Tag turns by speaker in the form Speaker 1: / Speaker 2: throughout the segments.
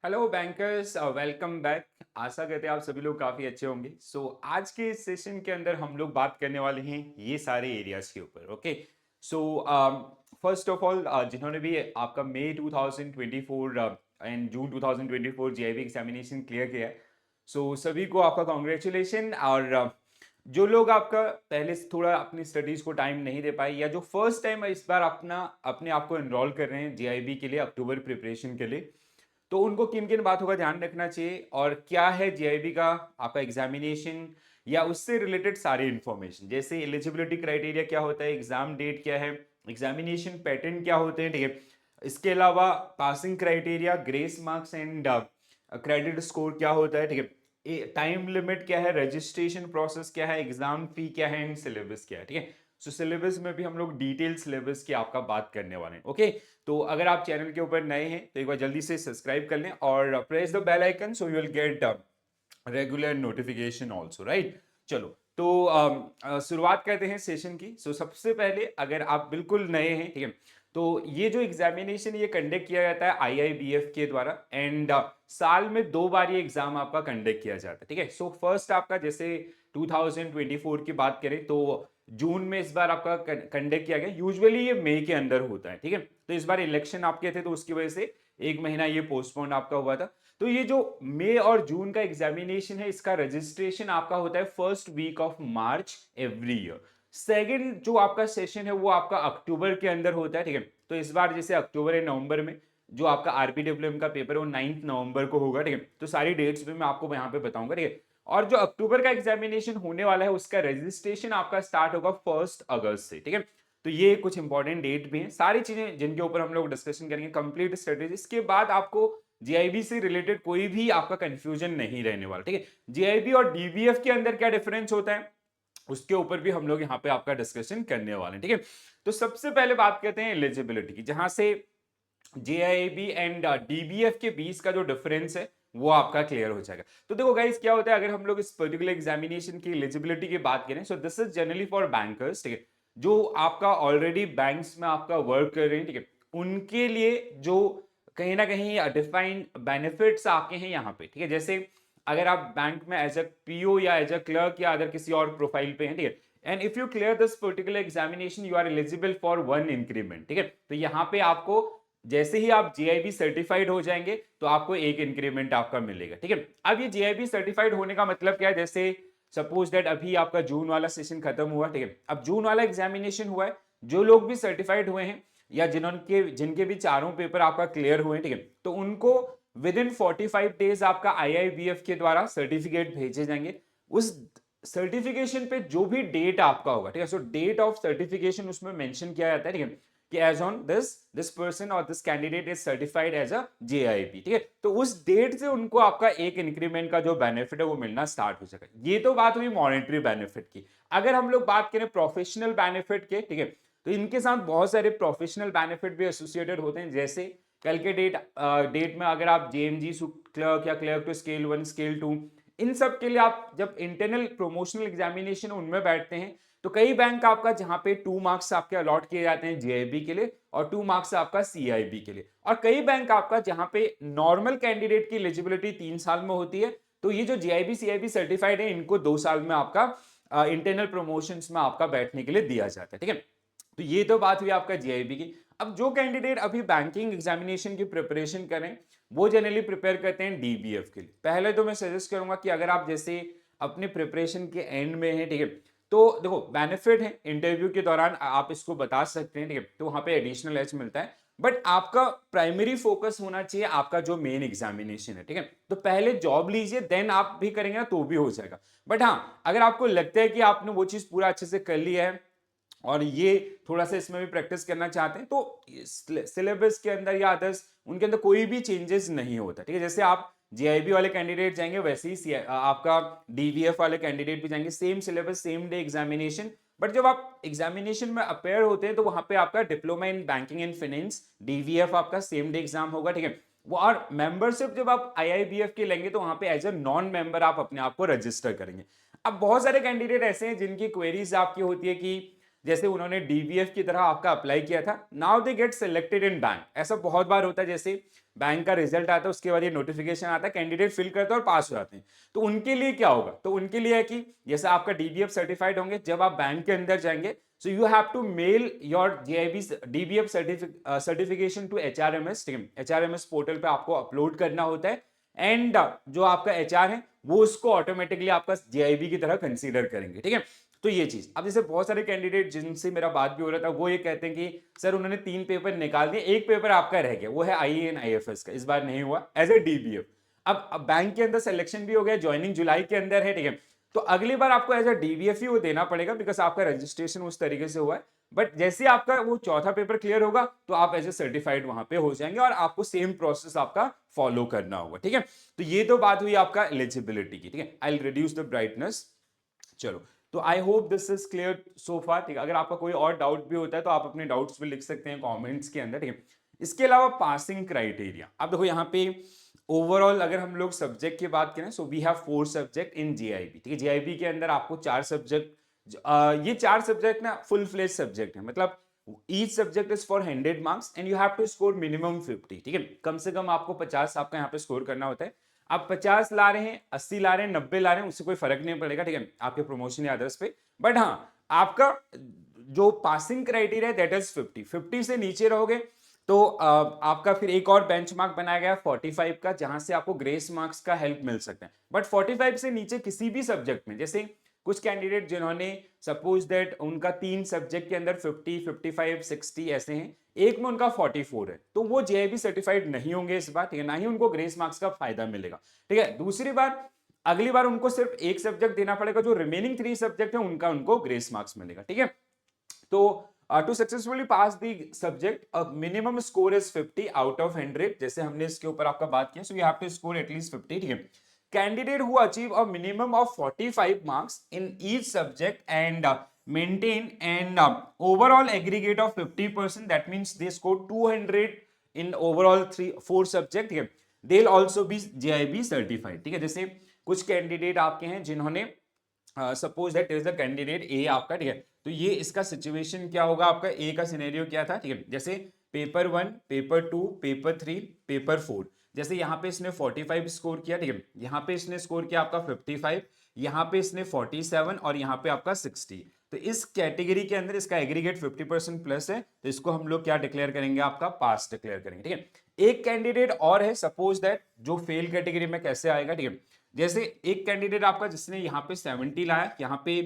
Speaker 1: Hello bankers, welcome back. आशा करते हैं आप सभी लोग काफ़ी अच्छे होंगे। आज के इस सेशन के अंदर हम लोग बात करने वाले हैं ये सारे एरियाज के ऊपर। Okay. So first of all, जिन्होंने भी आपका मई 2024 and June 2024 GIB examination clear किया है, सभी को आपका कॉन्ग्रेचुलेशन। और जो लोग आपका पहले से थोड़ा अपनी स्टडीज को टाइम नहीं दे पाए, या जो फर्स्ट टाइम इस बार अपने आप को एनरोल कर रहे हैं जीआईबी के लिए अक्टूबर प्रिपरेशन के लिए, तो उनको किन किन बातों का ध्यान रखना चाहिए और क्या है जीआईबी का आपका एग्जामिनेशन या उससे रिलेटेड सारी इंफॉर्मेशन, जैसे एलिजिबिलिटी क्राइटेरिया क्या होता है, एग्जाम डेट क्या है, एग्जामिनेशन पैटर्न क्या होते हैं, ठीक है। इसके अलावा passing criteria, grace marks and credit score क्या होता है, ठीक है। टाइम लिमिट क्या है, रजिस्ट्रेशन प्रोसेस क्या है, एग्जाम फी क्या है एंड सिलेबस क्या है, ठीक है। सिलेबस में भी हम लोग डिटेल सिलेबस की आपका बात करने वाले हैं। ओके। तो अगर आप चैनल के ऊपर नए हैं तो एक बार जल्दी से सब्सक्राइब कर लें और press the bell icon so you will get regular notification also, right. चलो, तो शुरुआत करते हैं सेशन की। सबसे पहले अगर आप बिल्कुल नए हैं, ठीक है, तो ये जो एग्जामिनेशन ये कंडक्ट किया जाता है आईआईबीएफ के द्वारा एंड साल में 2 बार ये एग्जाम आपका कंडक्ट किया जाता है, ठीक है। फर्स्ट आपका जैसे 2024 की बात करें तो जून में इस बार आपका कंडक्ट किया गया। यूजुअली ये मई के अंदर होता है, ठीक है। तो इस बार इलेक्शन आपके थे तो उसकी वजह से 1 महीना ये पोस्टपोन आपका हुआ था। तो ये जो मई और जून का एग्जामिनेशन है, इसका रजिस्ट्रेशन आपका होता है first week of March every year. Second जो आपका सेशन है वो आपका अक्टूबर के अंदर होता है, ठीक है। तो इस बार जैसे अक्टूबर या नवंबर में जो आपका आरबीडब्ल्यूएम का पेपर है वो 9 नवंबर को होगा, ठीक है। तो सारी डेट्स भी मैं आपको यहाँ पे बताऊंगा, ठीक है। और जो अक्टूबर का एग्जामिनेशन होने वाला है उसका रजिस्ट्रेशन आपका स्टार्ट होगा 1 अगस्त से, ठीक है। तो ये कुछ इंपॉर्टेंट डेट भी हैं, सारी चीजें जिनके ऊपर हम लोग डिस्कशन करेंगे, कंप्लीट स्ट्रेटेजी। इसके बाद आपको जीआईबी से रिलेटेड कोई भी आपका कंफ्यूजन नहीं रहने वाला, ठीक है। जीआईबी और डीबीएफ के अंदर क्या डिफरेंस होता है उसके ऊपर भी हम लोग यहाँ पे आपका डिस्कशन करने वाले हैं, ठीक है। तो सबसे पहले बात करते हैं एलिजिबिलिटी की, जहां से जेआईबी एंड डीबीएफ के बीच का जो डिफरेंस है वो आपका क्लियर हो जाएगा। तो देखो गाइस, क्या होता है अगर हम लोग इस पर्टिकुलर एग्जामिनेशन की एलिजिबिलिटी की बात करें, सो this is generally for bankers, ठीक है, जो आपका ऑलरेडी बैंक्स में आपका वर्क कर रहे हैं, ठीक है। उनके लिए जो कहीं ना कहीं डिफाइंड बेनिफिट्स आपके हैं यहाँ पे, ठीक है। जैसे अगर आप बैंक में एज अ पीओ या एज अ क्लर्क या अदर किसी और प्रोफाइल पे हैं, ठीक है, and if you clear this particular examination you are eligible for 1 increment, ठीक है। तो यहाँ पे आपको जैसे ही आप जीआईबी सर्टिफाइड हो जाएंगे तो आपको एक इंक्रीमेंट आपका मिलेगा, ठीक है। अब ये जीआईबी सर्टिफाइड होने का मतलब क्या है, जैसे सपोज दैट अभी आपका जून वाला सेशन खत्म हुआ, ठीक है, अब जून वाला एग्जामिनेशन हुआ है, जो लोग भी सर्टिफाइड हुए हैं या जिनके भी चारों पेपर आपका क्लियर हुए हैं, ठीक है, तो उनको विद इन 45 डेज आपका आईआईबीएफ के द्वारा सर्टिफिकेट भेजे जाएंगे। उस सर्टिफिकेशन पे जो भी डेट आपका होगा, ठीक है, सो डेट ऑफ सर्टिफिकेशन उसमें मेंशन किया जाता है, ठीक है, कि एज ऑन दिस पर्सन और this candidate is certified as a JIB, ठीक है। तो उस डेट से उनको आपका एक इंक्रीमेंट का जो बेनिफिट है वो मिलना स्टार्ट हो जाएगा। ये तो बात हुई मॉनेटरी बेनिफिट की। अगर हम लोग बात करें प्रोफेशनल बेनिफिट के, ठीक है, तो इनके साथ बहुत सारे प्रोफेशनल बेनिफिट भी एसोसिएटेड होते हैं। जैसे कल के डेट में अगर आप जेएमजी क्लर्क या क्लर्क टू स्केल 1 स्केल 2, इन सब के लिए आप जब इंटरनल प्रमोशनल एग्जामिनेशन उनमें बैठते हैं तो कई बैंक आपका जहां पे 2 मार्क्स आपके अलॉट किए जाते हैं जीआईबी के लिए और 2 मार्क्स आपका सीआईबी के लिए, और कई बैंक आपका जहां पे नॉर्मल कैंडिडेट की एलिजिबिलिटी 3 साल में होती है, तो ये जो जीआईबी सीआईबी सर्टिफाइड है इनको 2 साल में आपका इंटरनल प्रमोशंस में आपका बैठने के लिए दिया जाता है, ठीक है। तो ये तो बात हुई आपका जीआईबी की। अब जो कैंडिडेट अभी बैंकिंग एग्जामिनेशन की प्रिपरेशन करें वो जनरली प्रिपेयर करते हैं डीबीएफ के लिए। पहले तो मैं सजेस्ट करूंगा कि अगर आप जैसे अपने प्रिपरेशन के एंड में हैं, ठीक है, तो देखो बेनिफिट है इंटरव्यू के दौरान आप इसको बता सकते हैं, ठीक है, तो वहां पे एडिशनल एज मिलता है, बट आपका प्राइमरी फोकस होना चाहिए आपका जो मेन एग्जामिनेशन है, ठीक है। तो पहले जॉब लीजिए, देन आप भी करेंगे ना तो भी हो जाएगा। बट हाँ, अगर आपको लगता है कि आपने वो चीज पूरा अच्छे से कर लिया है और ये थोड़ा सा इसमें भी प्रैक्टिस करना चाहते हैं, तो सिलेबस के अंदर या अदर्स उनके अंदर कोई भी चेंजेस नहीं होता, ठीक है। जैसे आप जीआईबी वाले कैंडिडेट जाएंगे वैसे ही आपका डीवीएफ वाले कैंडिडेट भी जाएंगे, same syllabus same day examination. But जब आप एग्जामिनेशन में अपेयर होते हैं तो वहां पे आपका diploma in banking and finance DVF आपका सेम डे एग्जाम होगा, ठीक है। वो और मेंबरशिप जब आप आईआईबीएफ की लेंगे तो वहां पे एज अ नॉन मेंबर आप अपने आप को रजिस्टर करेंगे। अब बहुत सारे कैंडिडेट ऐसे हैं जिनकी क्वेरीज आपकी होती है कि जैसे उन्होंने डीबीएफ की तरह आपका अप्लाई किया था, now they get selected in bank. ऐसा बहुत बार होता है, जैसे बैंक का रिजल्ट आता है उसके बाद ये नोटिफिकेशन आता है, कैंडिडेट फिल करते हैं और पास हो जाते हैं। तो उनके लिए क्या होगा, तो उनके लिए है कि जैसे आपका डीबीएफ सर्टिफाइड होंगे, जब आप बैंक के अंदर जाएंगे, so you have to mail your JIB DBF certification to HRMS team. HRMS portal पे आपको अपलोड करना होता है, एंड जो आपका HR है वो उसको ऑटोमेटिकली आपका JIB की तरह कंसीडर करेंगे, ठीक है। तो ये चीज, अब जैसे बहुत सारे कैंडिडेट जिनसे मेरा बात भी हो रहा था, वो ये कहते हैं कि सर उन्होंने 3 पेपर निकाल दिए, एक पेपर आपका रह गया, वो है IAN IFS का, इस बार नहीं हुआ एज ए DBF। अब बैंक के अंदर सिलेक्शन भी हो गया, ज्वाइनिंग जुलाई के अंदर है, ठीक है। तो अगली बार आपको एज अ डीबीएफ ही वो देना पड़ेगा, बिकॉज आपका रजिस्ट्रेशन उस तरीके से हुआ है। बट जैसे आपका वो चौथा पेपर क्लियर होगा तो आप एज ए सर्टिफाइड वहां पे हो जाएंगे, और आपको सेम प्रोसेस आपका फॉलो करना होगा, ठीक है। तो ये तो बात हुई आपका एलिजिबिलिटी की, ठीक है। I will reduce the brightness. चलो, तो I hope this is clear so far, ठीक है। अगर आपका कोई और डाउट भी होता है तो आप अपने डाउट्स भी लिख सकते हैं कमेंट्स के अंदर, ठीक है। इसके अलावा पासिंग क्राइटेरिया, अब देखो यहाँ पे ओवरऑल अगर हम लोग सब्जेक्ट की बात करें, so we have 4 subject in JIB, ठीक है। JIB के अंदर आपको 4 सब्जेक्ट, ये 4 सब्जेक्ट ना फुल फ्लेज सब्जेक्ट है, मतलब each subject is for 100 marks and you have to score minimum 50, ठीक है। कम से कम आपको 50 आपका यहाँ पे स्कोर करना होता है। आप 50 ला रहे हैं, 80 ला रहे हैं, 90 ला रहे हैं, उससे कोई फर्क नहीं पड़ेगा, ठीक है, आपके प्रमोशन या अदर्स पे। बट हाँ, आपका जो पासिंग क्राइटेरिया है दैट इज 50 से नीचे रहोगे तो आपका फिर एक और बेंचमार्क बनाया गया 45 का, जहां से आपको ग्रेस मार्क्स का हेल्प मिल सकता है। बट 45 से नीचे किसी भी सब्जेक्ट में, जैसे कुछ कैंडिडेट जिन्होंने सपोज दैट उनका 3 सब्जेक्ट के अंदर 50, 55, 60 ऐसे हैं, एक में उनका 44 है, तो वो JIB सर्टिफाइड नहीं होंगे इस बार, ठीक है, ना ही उनको ग्रेस मार्क्स का फायदा मिलेगा, ठीक है। दूसरी बार, अगली बार उनको सिर्फ एक सब्जेक्ट देना पड़ेगा, जो रिमेनिंग 3 सब्जेक्ट है उनका उनको ग्रेस मार्क्स मिलेगा, ठीक है। तो to successfully pass the subject a minimum score is 50 out of 100, जैसे हमने इसके ऊपर आपका बात किया, so you have to score at least 50, ठीक है। Candidate who achieve a minimum of 45 marks in each subject and maintain an overall aggregate of 50%, that means they score 200 in overall 4 subject, ठीक है, they'll also be JIB certified, ठीक है। जैसे कुछ candidate आपके हैं जिन्होंने suppose that is the candidate a आपका, ठीक है। तो ये इसका सिचुएशन क्या होगा, आपका ए का सिनेरियो क्या था, ठीक है। जैसे पेपर 1, पेपर 2, पेपर 3, पेपर 4, जैसे यहाँ पे इसने 45 स्कोर किया, ठीक है, यहाँ पे इसने स्कोर किया आपका 55, यहाँ पे इसने 47 और यहाँ पे आपका 60। तो इस कैटेगरी के अंदर इसका एग्रीगेट 50% प्लस है, तो इसको हम लोग क्या डिक्लेयर करेंगे, आपका पास डिक्लेयर करेंगे, ठीक है। एक कैंडिडेट और है, सपोज दैट जो फेल कैटेगरी में कैसे आएगा, ठीक है। जैसे एक कैंडिडेट आपका जिसने यहाँ पे 70 लाया, यहाँ पे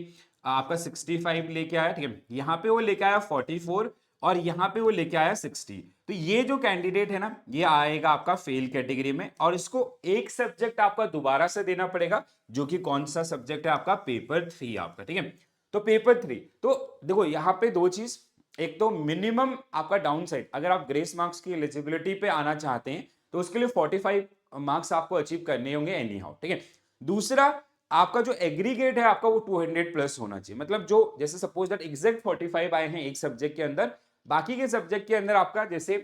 Speaker 1: आपका 65 लेके आया, ठीक है, यहाँ पे वो लेके आया 44 और यहाँ पे वो लेके आया 60। तो ये जो कैंडिडेट है ना, ये आएगा आपका फेल कैटेगरी में, और इसको एक सब्जेक्ट आपका दोबारा से देना पड़ेगा, जो कि कौन सा सब्जेक्ट है, आपका पेपर 3 आपका, ठीक है। तो पेपर 3, तो देखो यहाँ पे दो चीज, एक तो मिनिमम आपका डाउन साइड, अगर आप ग्रेस मार्क्स की एलिजिबिलिटी पे आना चाहते हैं तो उसके लिए 45 मार्क्स आपको अचीव करने होंगे एनी हाउ, ठीक है। दूसरा, आपका जो एग्रीगेट है आपका वो 200 प्लस होना चाहिए, मतलब जो जैसे सपोज दैट एग्जैक्ट 45 आए हैं एक सब्जेक्ट के अंदर, बाकी के सब्जेक्ट के अंदर आपका जैसे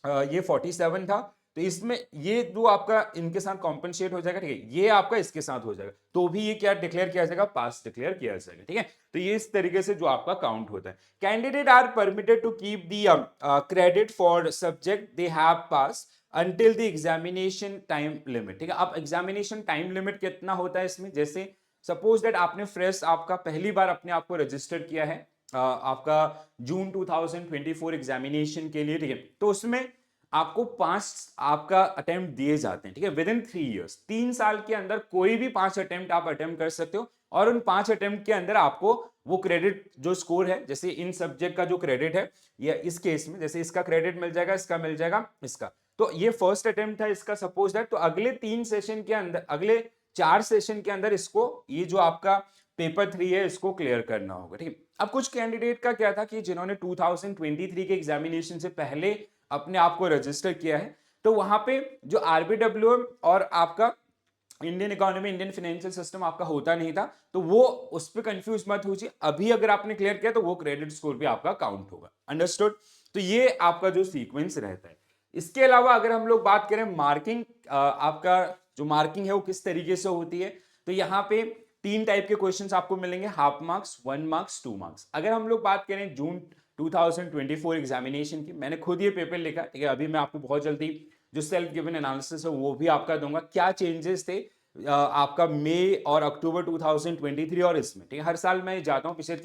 Speaker 1: ये 47 था, तो इसमें ये जो आपका इनके साथ कॉम्पनसेट हो जाएगा, ठीक है, ये आपका इसके साथ हो जाएगा, तो भी ये क्या डिक्लेयर किया जाएगा, पास डिक्लेयर किया जाएगा, ठीक है। तो ये इस तरीके से जो आपका काउंट होता है। Candidate are permitted to keep the credit for subject they have pass until the examination time limit, ठीक है। अब एग्जामिनेशन टाइम लिमिट कितना होता है इसमें, जैसे सपोज दैट आपने फ्रेश आपका पहली बार अपने आप को रजिस्टर किया है आपका जून 2024 एग्जामिनेशन के लिए, ठीक है, तो उसमें आपको 5 आपका अटेम्प्ट दिए जाते हैं, ठीक है, विद इन 3 इयर्स, 3 साल के अंदर कोई भी 5 अटेम्प्ट आप अटेम्प्ट कर सकते हो, और उन 5 अटेम्प्ट के अंदर आपको वो क्रेडिट जो स्कोर है, जैसे इन सब्जेक्ट का जो क्रेडिट है, या इस केस में जैसे इसका क्रेडिट मिल जाएगा, इसका मिल जाएगा, इसका, तो ये फर्स्ट अटेम्प्ट था इसका सपोज दैट, तो अगले 3 सेशन के अंदर, अगले 4 सेशन के अंदर इसको ये जो आपका पेपर 3 है इसको क्लियर करना होगा, ठीक है। अब कुछ कैंडिडेट का क्या था कि जिन्होंने 2023 के एग्जामिनेशन से पहले अपने आप को रजिस्टर किया है, तो वहां पे जो RBWM और आपका Indian economy, Indian financial system आपका होता नहीं था, तो वो उस पर कंफ्यूज मत होइए, अभी अगर आपने क्लियर किया तो वो क्रेडिट स्कोर भी आपका काउंट होगा, अंडरस्टूड। तो ये आपका जो सीक्वेंस रहता है। इसके अलावा अगर हम लोग बात करें मार्किंग, आपका जो मार्किंग है वो किस तरीके से होती है, तो यहाँ पे तीन टाइप के क्वेश्चंस आपको मिलेंगे, हाफ मार्क्स, 1 मार्क्स, 2 मार्क्स। अगर हम लोग बात करें जून 2024 एग्जामिनेशन की, मैंने खुद ये पेपर लिखा, ठीक है, अभी मैं आपको बहुत जल्दी जो सेल्फ गिवन एनालिसिस है वो भी आपका दूंगा, क्या चेंजेस थे आपका मई और अक्टूबर 2023 और इसमें, ठीक है। हर साल मैं जाता हूँ पिछले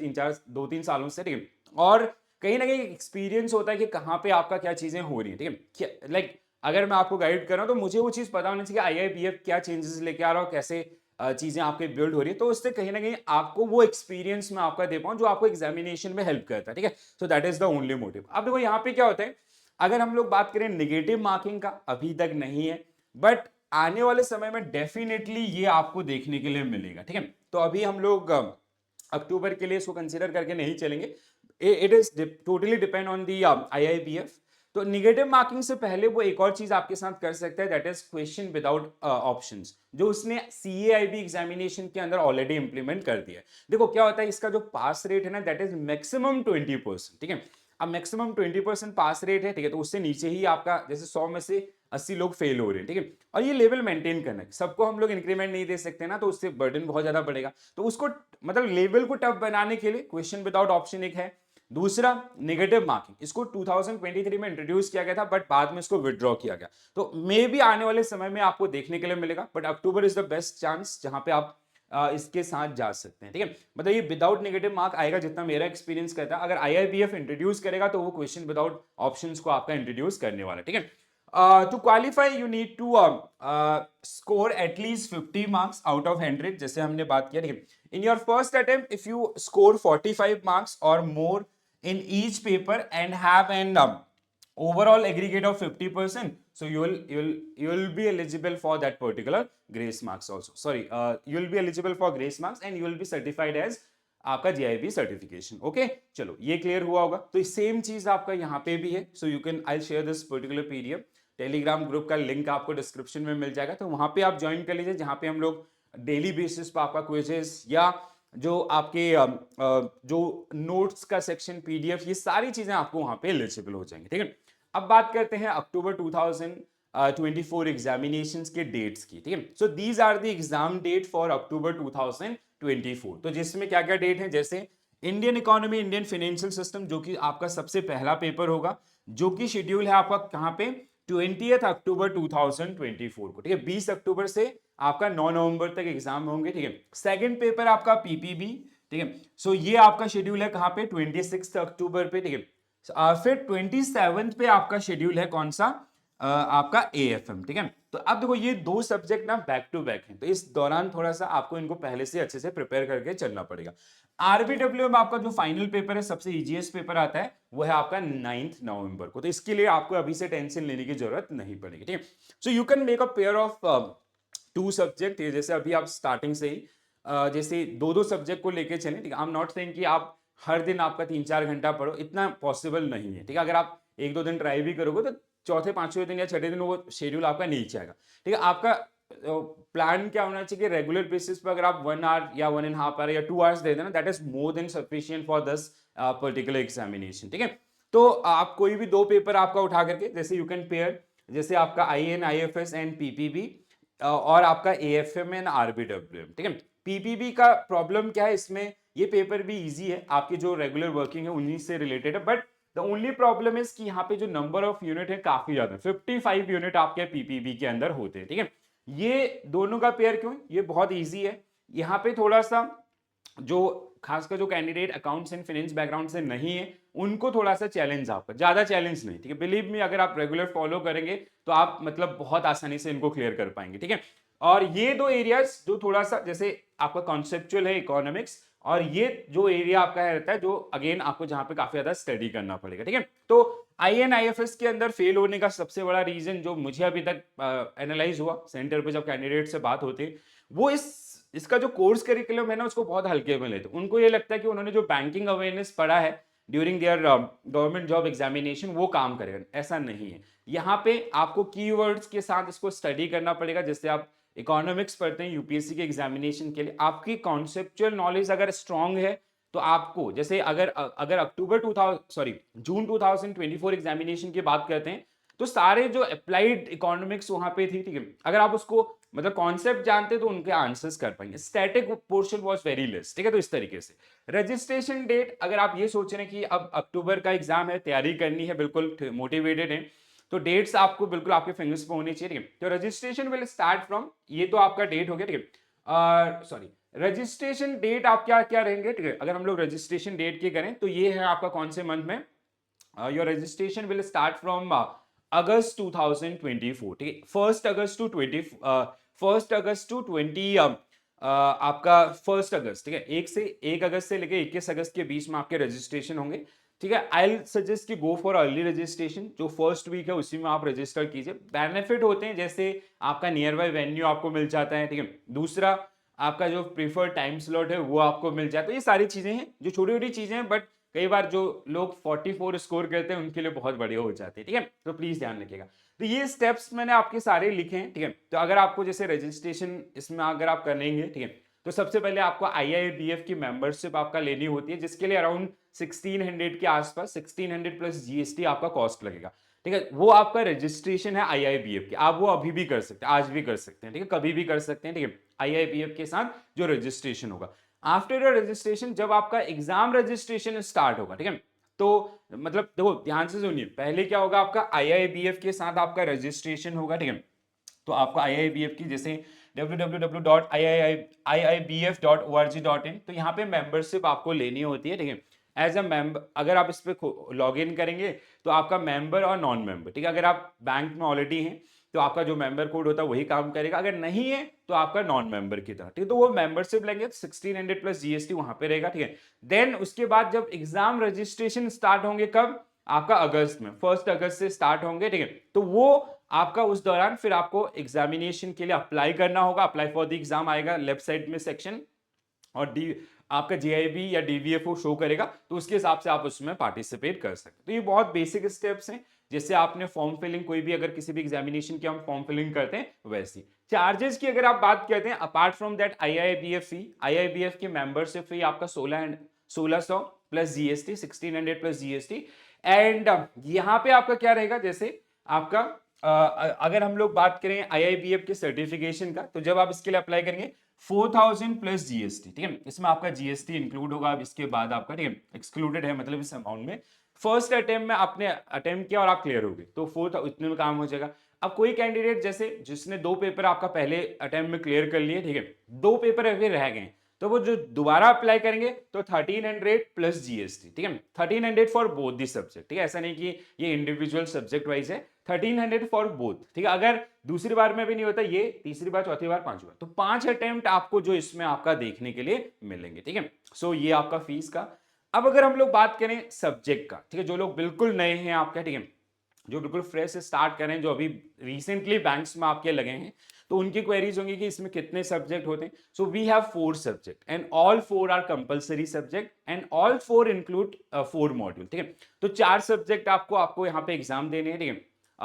Speaker 1: 2-3 सालों से, ठीक है, और कहीं ना कहीं एक्सपीरियंस होता है कि कहाँ पे आपका क्या चीजें हो रही है, ठीक है। लाइक अगर मैं आपको गाइड कर रहा हूँ तो मुझे वो चीज पता होनी चाहिए कि IIPF क्या चेंजेस लेके आ रहा हो, कैसे चीजें आपके बिल्ड हो रही है, तो उससे कहीं ना कहीं आपको वो एक्सपीरियंस मैं आपका दे पाऊँ जो आपको एग्जामिनेशन में हेल्प करता है, ठीक है। So that is the only motive. अब देखो यहाँ पे क्या होता है, अगर हम लोग बात करें नेगेटिव मार्किंग का, अभी तक नहीं है, बट आने वाले समय में डेफिनेटली ये आपको देखने के लिए मिलेगा, ठीक है। तो अभी हम लोग अक्टूबर के लिए इसको कंसीडर करके नहीं चलेंगे, it is totally depend on the IIPF। तो निगेटिव मार्किंग से पहले वो एक और चीज आपके साथ कर सकता है, that is question without options, जो उसने CAIB एग्जामिनेशन के अंदर ऑलरेडी इंप्लीमेंट कर दिया है। देखो क्या होता है, इसका जो पास रेट है ना, दैट इज मैक्सिमम 20%, ठीक है। अब मैक्सिमम 20% पास रेट है, ठीक है, तो उससे नीचे ही आपका जैसे 100 में से 80 लोग फेल हो रहे हैं, ठीक है। और ये लेवल मेंटेन करना है, सबको हम लोग इंक्रीमेंट नहीं दे सकते ना, तो उससे बर्डन बहुत ज्यादा बढ़ेगा। तो उसको मतलब लेवल को टफ बनाने के लिए क्वेश्चन विदाउट ऑप्शन एक है। दूसरा नेगेटिव मार्किंग, इसको 2023 में इंट्रोड्यूस किया गया था, बट बाद में इसको विड्रॉ किया गया, तो मे भी आने वाले समय में आपको देखने के लिए मिलेगा, but October is the best chance जहां पे आप इसके साथ जा सकते हैं, ठीक है। मतलब ये विदाउट नेगेटिव मार्क आएगा, जितना मेरा एक्सपीरियंस कहता है। अगर IIPF इंट्रोड्यूस करेगा तो वो क्वेश्चन विदाउट ऑप्शंस को आपका इंट्रोड्यूस करने वाला है, ठीक है। To qualify you need to score at least 50 marks out of 100, जैसे हमने बात किया, ठीक है। In your first attempt if you score 45 marks और more in each paper and have an overall aggregate of 50%, so you will be eligible for that particular grace marks also. Sorry, you will be eligible for grace marks and you will be certified as आपका GIB certification. Okay, चलो ये clear हुआ होगा। तो same चीज आपका यहाँ पे भी है, so you can, I share this particular PDF, Telegram group का लिंक आपको डिस्क्रिप्शन में मिल जाएगा, तो वहां पे आप ज्वाइन कर लीजिए, जहां पे हम लोग डेली बेसिस पे आपका क्विजेस या जो आपके जो नोट्स का सेक्शन, PDF, ये सारी चीजें आपको वहां पे एलिजिबल हो जाएंगे, ठीक है। अब बात करते हैं अक्टूबर 2024 एग्जामिनेशंस के डेट्स की, ठीक है। So these are the exam date for October 2024। तो जिसमें क्या क्या डेट है, जैसे Indian economy, Indian financial system, जो कि आपका सबसे पहला पेपर होगा, जो कि शेड्यूल है आपका कहाँ पे, 20 अक्टूबर 2024 को, ठीक है। 20 अक्टूबर से आपका 9 नवंबर तक एग्जाम होंगे, ठीक है। सेकंड पेपर आपका PPB, ठीक है। सो ये आपका शेड्यूल है कहां पे, 26 अक्टूबर पे, ठीक है। फिर 27 पे आपका शेड्यूल है कौन सा, आपका AFM, ठीक है। तो अब देखो ये दो सब्जेक्ट ना बैक टू बैक हैं, तो इस दौरान थोड़ा सा आपको इनको पहले से अच्छे से प्रिपेयर करके चलना पड़ेगा। RBW में आपका जो फाइनल पेपर है, सबसे इजीएस्ट पेपर आता है, वो है आपका 9 नवंबर को, तो इसके लिए आपको अभी से टेंशन लेने की जरूरत नहीं पड़ेगी, ठीक है। So you can make a pair of 2 subject, जैसे अभी आप स्टार्टिंग से ही जैसे दो सब्जेक्ट को लेके चलें, ठीक है। आई एम नॉट सेइंग कि आप हर दिन आपका 3-4 घंटा पढ़ो, इतना पॉसिबल नहीं है, ठीक है। अगर आप 1-2 दिन ट्राई भी करोगे तो चौथे 5वें दिन या छठे दिन वो शेड्यूल आपका नीचे आएगा, ठीक है। आपका प्लान क्या होना चाहिए कि रेगुलर बेसिस पर अगर आप 1 आवर या 1.5 आवर या 2 आवर्स दे देना, that is more than sufficient for this particular examination, ठीक है। तो आप कोई भी 2 पेपर आपका उठा करके, जैसे यू कैन पेयर, जैसे आपका IN IFS एंड PPB और आपका AFM एंड RBWM, ठीक है। PPB का प्रॉब्लम क्या है, इसमें ये पेपर भी इजी है, आपकी जो रेगुलर वर्किंग है उन्हीं से रिलेटेड है, but the only problem is कि यहाँ पे जो नंबर ऑफ यूनिट है काफी ज्यादा, 55 यूनिट आपके PPB के अंदर होते हैं, ठीक है। ये दोनों का पेयर क्यों, ये बहुत ईजी है। यहाँ पे थोड़ा सा जो खासकर जो candidate accounts and finance background से नहीं है, उनको थोड़ा सा चैलेंज, आपका ज्यादा चैलेंज नहीं, ठीक है। बिलीव मी, अगर आप रेगुलर फॉलो करेंगे तो आप मतलब बहुत आसानी से इनको क्लियर कर पाएंगे, ठीक है। और ये 2 एरियाज जो थोड़ा सा, जैसे आपका कॉन्सेप्चुअल है इकोनॉमिक्स, और ये जो एरिया आपका रहता है जो अगेन आपको जहां पे काफी ज्यादा स्टडी करना पड़ेगा, ठीक है। तो IN IFS के अंदर फेल होने का सबसे बड़ा रीजन जो मुझे अभी तक एनालाइज हुआ सेंटर पे जब कैंडिडेट से बात होती है, वो इसका जो कोर्स करिकुलम है ना, उसको बहुत हल्के में लेते। उनको ये लगता है कि उन्होंने जो बैंकिंग अवेयरनेस पढ़ा है during their government job examination वो काम करेगा, ऐसा नहीं है। यहाँ पे आपको कीवर्ड्स के साथ इसको स्टडी करना पड़ेगा, जैसे आप इकोनॉमिक्स पढ़ते हैं UPSC के एग्जामिनेशन के लिए, आपकी कॉन्सेप्चुअल नॉलेज अगर स्ट्रांग है तो आपको, जैसे अगर अक्टूबर 2000 सॉरी जून 2024 एग्जामिनेशन की बात करते हैं, तो सारे जो अप्लाइड इकोनॉमिक्स वहां पे थी, ठीक है। अगर आप उसको मतलब कॉन्सेप्ट जानते तो उनके आंसर्स कर पाएंगे, static portion was very less, ठीक है। तो इस तरीके से रजिस्ट्रेशन डेट, अगर आप ये सोच रहे हैं कि अब अक्टूबर का एग्जाम है, तैयारी करनी है, बिल्कुल मोटिवेटेड है, तो डेट्स आपको बिल्कुल आपके फिंगर्स पे होनी चाहिए, ठीक है। तो रजिस्ट्रेशन विल स्टार्ट फ्रॉम, ये तो आपका डेट हो गया, ठीक है। सॉरी, रजिस्ट्रेशन डेट आप क्या क्या रहेंगे, ठीक है। अगर हम लोग रजिस्ट्रेशन डेट की करें तो ये है आपका कौन से मंथ में, your registration will start from अगस्त 2024, ठीक है। 1 अगस्त टू 20 आपका 1 अगस्त, ठीक है, 1 अगस्त से लेकर 21 अगस्त के बीच में आपके रजिस्ट्रेशन होंगे, ठीक है। आई सजेस्ट कि गो फॉर अर्ली रजिस्ट्रेशन, जो फर्स्ट वीक है उसी में आप रजिस्टर कीजिए। बेनिफिट होते हैं जैसे आपका नियर बाय वेन्यू आपको मिल जाता है, ठीक है। दूसरा, आपका जो प्रीफर्ड टाइम स्लॉट है वो आपको मिल जाता है। तो ये सारी चीजें हैं जो छोटी छोटी चीजें हैं, बट कई बार जो लोग 44 स्कोर करते हैं उनके लिए बहुत बढ़िया हो जाती है, ठीक है। तो प्लीज ध्यान रखिएगा। तो ये स्टेप्स मैंने आपके सारे लिखे हैं, ठीक है। तो अगर आपको जैसे रजिस्ट्रेशन इसमें अगर आप करेंगे, ठीक है, तो सबसे पहले आपको IIBF की मेंबरशिप आपका लेनी होती है, जिसके लिए अराउंड 1600 के आसपास, 1600 प्लस GST आपका कॉस्ट लगेगा, ठीक है। वो आपका रजिस्ट्रेशन है IIBF की, आप वो अभी भी कर सकते हैं, आज भी कर सकते हैं, ठीक है, कभी भी कर सकते हैं, ठीक है। IIBF के साथ जो रजिस्ट्रेशन होगा, आफ्टर रजिस्ट्रेशन जब आपका एग्जाम रजिस्ट्रेशन स्टार्ट होगा, ठीक है, तो मतलब देखो ध्यान से सुनिए, पहले क्या होगा, आपका IIBF के साथ आपका रजिस्ट्रेशन होगा, ठीक है। तो आपको IIBF की जैसे www.iibf.org.in, तो यहाँ पे मेंबरशिप आपको लेनी होती है, ठीक है। एज अ मेंबर अगर आप इस पे लॉग इन करेंगे तो आपका मेंबर और नॉन मेंबर, ठीक है, अगर आप बैंक में ऑलरेडी हैं तो आपका जो मेंबर कोड होता है वही काम करेगा, अगर नहीं है तो आपका नॉन मेंबर की तरह, ठीक है। तो वो मेंबरशिप लेंगे, 1600 प्लस GST वहां पे रहेगा, ठीक है। देन उसके बाद जब एग्जाम रजिस्ट्रेशन स्टार्ट होंगे, कब, आपका अगस्त में, 1 अगस्त से स्टार्ट होंगे, ठीक है। तो वो आपका उस दौरान फिर आपको एग्जामिनेशन के लिए अप्लाई करना होगा, अप्लाई फॉर द एग्जाम आएगा लेफ्ट साइड में सेक्शन, और डी आपका JIB या DVFO शो करेगा, तो उसके हिसाब से आप उसमें पार्टिसिपेट कर सकते हैं। तो ये बहुत बेसिक स्टेप्स हैं, जैसे आपने फॉर्म फिलिंग, कोई भी अगर किसी भी एग्जामिनेशन की हम फॉर्म फिलिंग करते हैं वैसी। चार्जेस की अगर आप बात करते हैं, apart from that IIBF fee, IIBF की मेंबरशिप फी आपका 1600 plus GST, 1600 plus GST। And यहाँ पे आपका क्या रहेगा, जैसे आपका अगर हम लोग बात करें IIBF के सर्टिफिकेशन का, तो जब आप इसके लिए अप्लाई करेंगे 4000 प्लस GST, ठीक है, इसमें आपका GST इंक्लूड होगा, अब इसके बाद आपका, ठीक है, एक्सक्लूडेड है, मतलब इस अमाउंट में फर्स्ट अटेम्प्ट में आपने अटेम्प्ट किया और आप क्लियर हो गए तो 4 इतने में काम हो जाएगा। अब कोई कैंडिडेट जैसे जिसने 2 पेपर आपका पहले अटेम्प्ट में क्लियर कर लिए, ठीक है, 2 पेपर अभी रह गए, तो वो जो दोबारा अप्लाई करेंगे तो 1300 प्लस GST, ठीक है, 1300 फॉर बोथ दी सब्जेक्ट, ठीक है, ऐसा नहीं कि ये इंडिविजुअल सब्जेक्ट वाइज है, 1300 फॉर बोथ, ठीक है। अगर दूसरी बार में भी नहीं होता, ये तीसरी बार, चौथी बार, पांचवी बार, तो 5 अटेम्प्ट आपको जो इसमें आपका देखने के लिए मिलेंगे, ठीक है। सो ये आपका फीस का। अब अगर हम लोग बात करें सब्जेक्ट का, ठीक है, जो लोग बिल्कुल नए हैं आपके, ठीक है, जो बिल्कुल फ्रेश स्टार्ट करें, जो अभी रिसेंटली बैंक्स में आपके लगे हैं, तो उनकी क्वेरीज होंगी कि इसमें कितने सब्जेक्ट होते हैं। So we have 4 subject and all 4 are compulsory subject and all 4 include 4 module, ठीक है। तो 4 सब्जेक्ट आपको यहाँ पे एग्जाम देने हैं, ठीक है।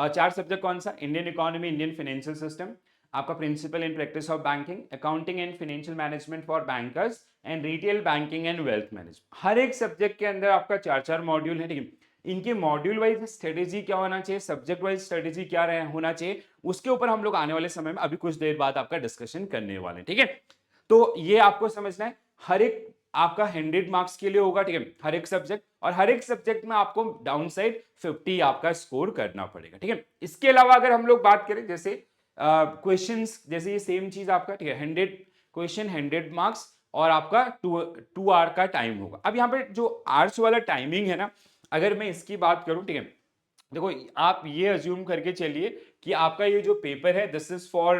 Speaker 1: 4 सब्जेक्ट कौन सा, Indian economy, Indian financial system, आपका principle in practice of banking, accounting and financial management for bankers and retail banking and wealth management. हर एक सब्जेक्ट के अंदर आपका 4 मॉड्यूल है, ठीक है। इनके मॉड्यूल वाइज स्ट्रेटेजी क्या होना चाहिए, सब्जेक्ट वाइज स्ट्रेटेजी क्या होना चाहिए, उसके ऊपर हम लोग आने वाले समय में अभी कुछ देर बाद आपका डिस्कशन करने वाले हैं, ठीक है। तो ये आपको समझना है, हर एक आपका 100 मार्क्स के लिए होगा, ठीक है, हर एक सब्जेक्ट, और हर एक सब्जेक्ट में आपको डाउन साइड 50 आपका स्कोर करना पड़ेगा, ठीक है। इसके अलावा अगर हम लोग बात करें जैसे क्वेश्चंस, जैसे ये सेम चीज आपका, ठीक है, 100 क्वेश्चन, 100 मार्क्स, और आपका 2 आवर का टाइम होगा। अब यहाँ पे जो आर्ट्स वाला टाइमिंग है ना, अगर मैं इसकी बात करूं, ठीक है, देखो आप ये अज्यूम करके चलिए कि आपका ये जो पेपर है this is for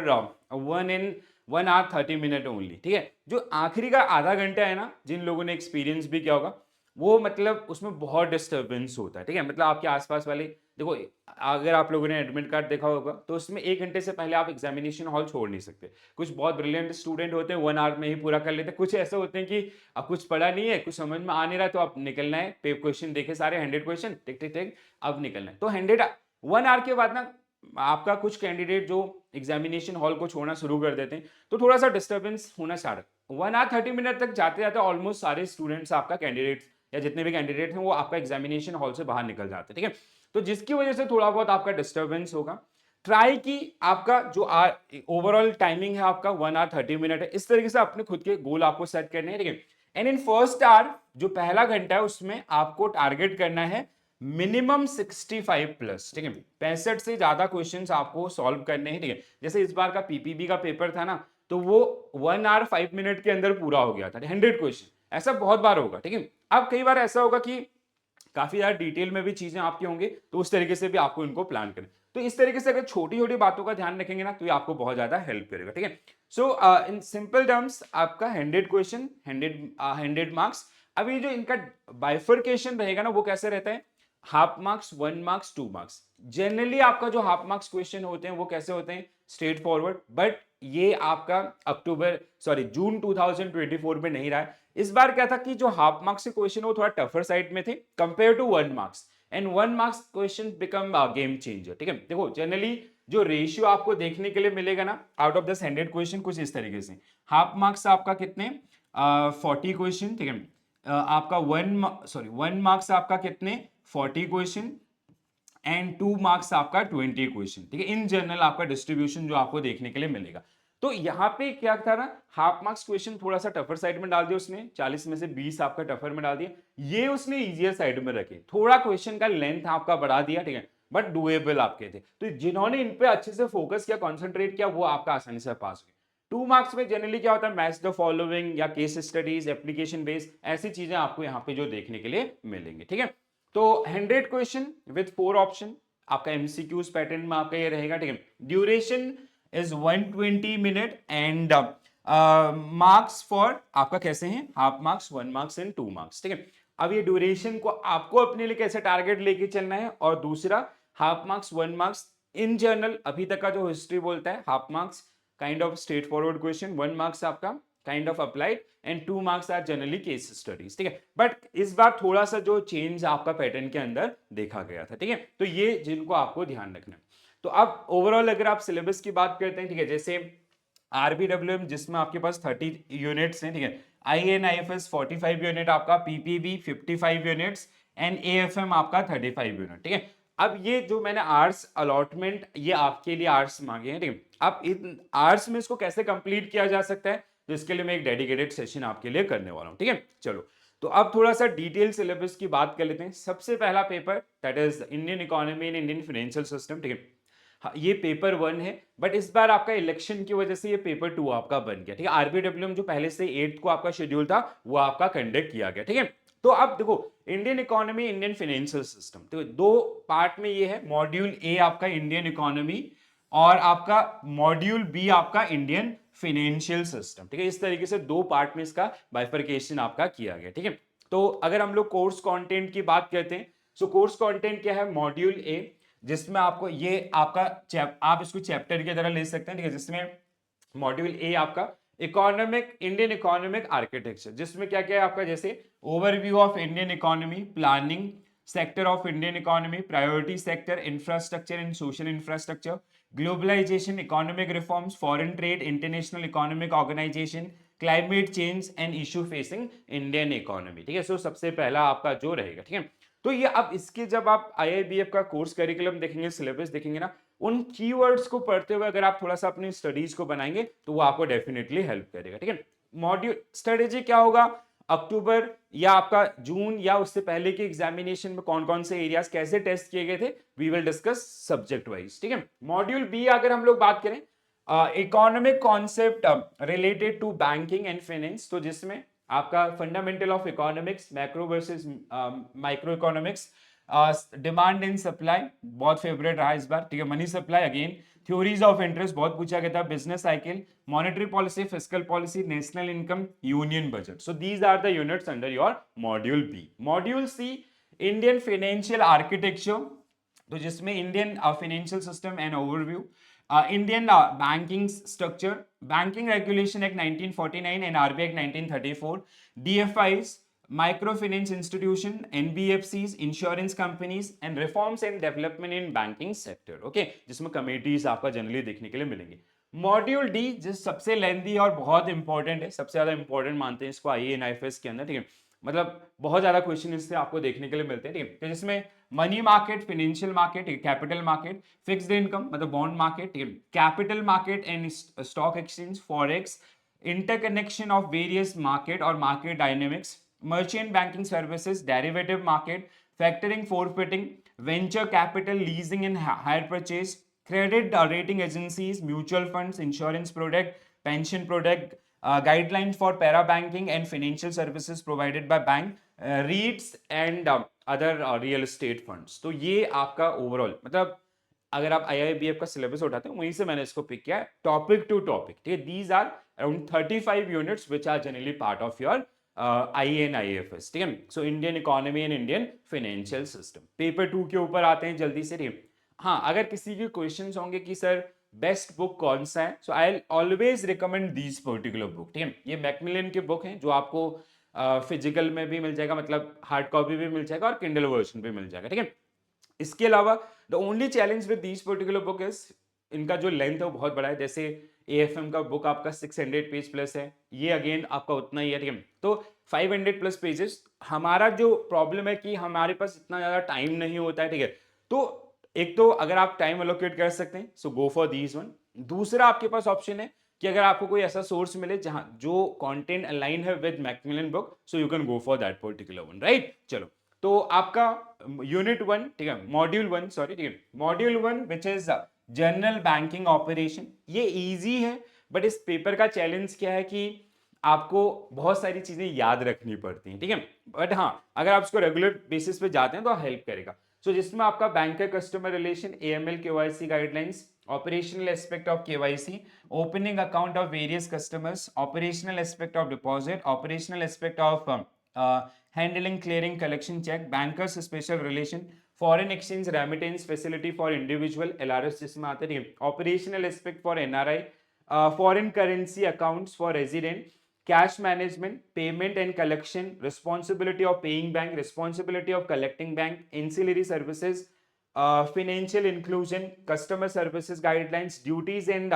Speaker 1: 1 hour 30 minute only, ठीक है। जो आखिरी का आधा घंटा है ना, जिन लोगों ने एक्सपीरियंस भी किया होगा, वो मतलब उसमें बहुत डिस्टर्बेंस होता है, ठीक है, मतलब आपके आसपास वाले, देखो अगर आप लोगों ने एडमिट कार्ड देखा होगा तो उसमें 1 घंटे से पहले आप एग्जामिनेशन हॉल छोड़ नहीं सकते। कुछ बहुत ब्रिलियंट स्टूडेंट होते हैं 1 आवर में ही पूरा कर लेते हैं, कुछ ऐसे होते हैं कि अब कुछ पढ़ा नहीं है, कुछ समझ में आ नहीं रहा, तो आप निकलना है, क्वेश्चन देखे सारे 100 क्वेश्चन, टिक टिक टिक, अब निकलना है। तो 1 आवर के बाद ना आपका कुछ कैंडिडेट जो एग्जामिनेशन हॉल को छोड़ना शुरू कर देते हैं, तो थोड़ा सा डिस्टर्बेंस होना स्टार्ट। 1 hour 30 minute तक जाते जाते ऑलमोस्ट सारे स्टूडेंट्स आपका कैंडिडेट या जितने भी कैंडिडेट हैं वो आपका एग्जामिनेशन हॉल से बाहर निकल जाते हैं, ठीक है। तो जिसकी वजह से थोड़ा बहुत आपका डिस्टर्बेंस होगा। ट्राई की आपका जो ओवरऑल टाइमिंग है आपका 1 hour 30 minute है, इस तरीके से अपने खुद के गोल आपको सेट करने हैं, ठीक है। एंड इन फर्स्ट आवर जो पहला घंटा है उसमें आपको टारगेट करना है मिनिमम 65 प्लस, ठीक है। 65 से ज्यादा क्वेश्चंस आपको सॉल्व करने हैं, ठीक है। जैसे इस बार का पीपीबी का पेपर था ना, तो वो 1 hour 5 minute के अंदर पूरा हो गया था, 100 क्वेश्चन। ऐसा बहुत बार होगा, ठीक है। अब कई बार ऐसा होगा कि काफी ज्यादा डिटेल में भी चीजें आपकी होंगी, तो उस तरीके से भी आपको इनको प्लान करें। तो इस तरीके से अगर छोटी छोटी बातों का ध्यान रखेंगे ना, तो ये आपको बहुत ज्यादा हेल्प करेगा, ठीक है। सो इन सिंपल टर्म्स आपका 100 क्वेश्चन, 100 मार्क्स। अब ये जो इनका बाइफर्केशन रहेगा ना, वो कैसे रहता है, half marks, 1 marks, 2 marks. Generally आपका जो हाफ मार्क्स क्वेश्चन होते हैं वो कैसे होते हैं, स्ट्रेट फॉरवर्ड। बट ये आपका जून 2024 में नहीं रहा है। इस बार क्या था कि जो हाफ मार्क्स के क्वेश्चन वो थोड़ा टफर साइड में थे compare to 1 marks, and 1 marks question become game changer, ठीक है। देखो जनरली जो रेशियो आपको देखने के लिए मिलेगा ना आउट ऑफ दिस 100 क्वेश्चन, कुछ इस तरीके से, हाफ मार्क्स आपका कितने, 40 क्वेश्चन, ठीक है। आपका 1 मार्क्स आपका कितने, 40 क्वेश्चन, एंड 2 मार्क्स आपका 20 क्वेश्चन, ठीक है। इन जनरल आपका डिस्ट्रीब्यूशन जो आपको देखने के लिए मिलेगा। तो यहाँ पे क्या था ना, हाफ मार्क्स क्वेश्चन थोड़ा सा टफर साइड में डाल दिया उसने, 40 में से 20 आपका टफर में डाल दिया, ये उसने इजियर साइड में रखे, थोड़ा क्वेश्चन का लेंथ आपका बढ़ा दिया, ठीक है, बट डुएबल आपके थे। तो जिन्होंने इन पे अच्छे से फोकस किया, कॉन्सेंट्रेट किया, वो आपका आसानी से पास हो गए। 2 मार्क्स में जनरली क्या होता है, मैच द फॉलोइंग या केस स्टडीज, एप्लीकेशन बेस्ड, ऐसी चीजें आपको यहाँ पे जो देखने के लिए मिलेंगे, ठीक है। तो 100 क्वेश्चन विथ 4 ऑप्शन, आपका एमसीक्यूज पैटर्न में आपका ये रहेगा, ठीक है। Duration is 120 minute, and marks for आपका कैसे हैं, half marks, 1 marks and 2 marks, ठीक है। अब ये ड्यूरेशन को आपको अपने लिए कैसे टारगेट लेके चलना है, और दूसरा half marks, 1 marks, in general अभी तक का जो हिस्ट्री बोलता है, half marks kind of straightforward question, 1 marks आपका kind of applied, and 2 marks are generally case studies, ठीक है। बट इस बार थोड़ा सा जो चेंज आपका पैटर्न के अंदर देखा गया था, ठीक है। तो ये जिनको आपको ध्यान रखना है। तो अब ओवरऑल अगर आप सिलेबस की बात करते हैं, ठीक है, जैसे आरबीडब्ल्यूएम जिसमें आपके पास 30 यूनिट्स हैं, ठीक है, आईएनआईएफएस 45 यूनिट आपका, पीपीबी 55 यूनिट्स, एंड एएफएम आपका 35 यूनिट, ठीक है। अब ये जो मैंने आर्ट्स अलॉटमेंट ये आपके लिए आर्ट्स मांगे हैं, ठीक है। अब इन आर्ट्स में इसको कैसे कंप्लीट किया जा सकता है, तो इसके लिए मैं एक डेडिकेटेड सेशन आपके लिए करने वाला हूं, ठीक है। चलो, तो अब थोड़ा सा डिटेल सिलेबस की बात कर लेते हैं। सबसे पहला paper that is Indian economy and Indian financial system, ठीक है। हाँ, ये पेपर 1 है, बट इस बार आपका इलेक्शन की वजह से ये पेपर 2 आपका बन गया, ठीक है। आरबीडब्ल्यूएम जो पहले से 8 को आपका शेड्यूल था, वो आपका कंडक्ट किया गया, ठीक है। तो अब देखो, Indian economy, Indian financial system, तो 2 पार्ट में ये है। मॉड्यूल ए आपका इंडियन इकोनॉमी, और आपका मॉड्यूल बी आपका इंडियन फाइनेंशियल सिस्टम, ठीक है। इस तरीके से 2 पार्ट में इसका बाइफर्केशन आपका किया गया, ठीक है। तो अगर हम लोग कोर्स कंटेंट की बात करते हैं, सो कोर्स कंटेंट क्या है, मॉड्यूल ए, जिसमें आपको ये आपका आप इसको चैप्टर की तरह ले सकते हैं, ठीक है, जिसमें मॉड्यूल ए आपका इकोनॉमिक, इंडियन इकोनॉमिक आर्किटेक्चर, जिसमें क्या क्या है आपका, जैसे overview of Indian economy, planning sector of Indian economy, priority sector, infrastructure and social infrastructure, globalisation, economic reforms, foreign trade, international economic organisation, climate change and issue facing Indian economy, ठीक है। सो सबसे पहला आपका जो रहेगा, ठीक है। तो ये अब इसके जब आप आईआईबीएफ का कोर्स करिकुलम देखेंगे, सिलेबस देखेंगे ना, उन कीवर्ड्स को पढ़ते हुए अगर आप थोड़ा सा अपनी स्टडीज को बनाएंगे, तो वो आपको डेफिनेटली हेल्प करेगा, ठीक है। मॉड्यूल स्ट्रेटेजी क्या होगा, अक्टूबर या आपका जून या उससे पहले के एग्जामिनेशन में कौन कौन से एरियाज कैसे टेस्ट किए गए थे, we will discuss subject wise, ठीक है। मॉड्यूल बी अगर हम लोग बात करें, economic concept related to banking and finance, तो जिसमें आपका fundamental of economics, macro versus micro economics, demand and supply बहुत फेवरेट रहा इस बार, ठीक है। Money supply again, theories of interest बहुत पूछा गया था, business cycle, monetary policy, fiscal policy, national income, union budget. So these are the units under your module B. Module C, Indian financial architecture, तो जिसमें Indian financial system and overview, Indian banking structure, banking regulation act 1949 and RBI act 1934, DFIs, micro finance institution, NBFCs, insurance companies, and reforms and development in banking sector, okay, जिसमें committees आपका generally देखने के लिए मिलेंगे। Module D जिस सबसे lengthy और बहुत इंपॉर्टेंट है, सबसे ज्यादा इंपॉर्टेंट मानते हैं इसको आईएएनआईएफएस के अंदर, ठीक है। मतलब बहुत ज्यादा क्वेश्चन इससे आपको देखने के लिए मिलते हैं, ठीक है। तो जिसमें money market, financial market, capital market, fixed income मतलब bond market, capital market and stock exchange, forex, interconnection of various market or market dynamics, merchant banking services, derivative market, factoring, forfeiting, venture capital, leasing and hire purchase, credit rating agencies, mutual funds, insurance product, pension product, guidelines for para banking and financial services provided by bank, REITs and other real estate funds। तो ये आपका overall मतलब अगर आप IIBF का syllabus उठाते हैं वहीं से मैंने इसको पिक किया है, टॉपिक टू टॉपिक, ठीक है। These are around 35 units which are generally part of your IAN IAFS, ठीक है। So Indian economy and Indian financial system paper 2 के ऊपर आते हैं जल्दी से, ठीक है। हाँ, अगर किसी के क्वेश्चंस होंगे कि सर बेस्ट बुक कौन सा है, so I always recommend these particular book, ठीक है। ये मैकमिलन के बुक हैं जो आपको फिजिकल में भी मिल जाएगा, मतलब हार्ड कॉपी भी मिल जाएगा और किंडल वर्जन भी मिल जाएगा, ठीक है। इसके अलावा the only challenge with these particular book is इनका जो लेंथ है वो बहुत बड़ा है। जैसे AFM का बुक आपका 600 पेज प्लस है, ये अगेन आपका उतना ही है, ठीक है। तो 500 प्लस पेजेस। हमारा जो प्रॉब्लम है कि हमारे पास इतना ज्यादा टाइम नहीं होता है, ठीक है। तो एक तो अगर आप टाइम एलोकेट कर सकते हैं सो गो फॉर दीज वन। दूसरा आपके पास ऑप्शन है कि अगर आपको कोई ऐसा सोर्स मिले जहां जो कंटेंट अलाइन है with Macmillan book, so you can go for that particular one, right. चलो, तो आपका यूनिट 1, ठीक है, मॉड्यूल 1 सॉरी, ठीक है, module 1 which is general banking operation. ये इजी है, बट इस पेपर का चैलेंज क्या है कि आपको बहुत सारी चीजें याद रखनी पड़ती हैं, ठीक है। बट हाँ, अगर आप इसको रेगुलर बेसिस पे जाते हैं तो हेल्प करेगा। सो जिसमें आपका banker customer relation, AML KYC guidelines, operational aspect of KYC, opening account of various customers, operational aspect of deposit, operational aspect of handling, clearing, collection check, bankers special relation, foreign exchange remittance facility for individual, LRS जिसमें आते हैं, operational aspect for NRI, foreign currency accounts for resident, cash management, payment and collection, responsibility of paying bank, responsibility of collecting bank, ancillary services, financial inclusion, customer services guidelines, duties and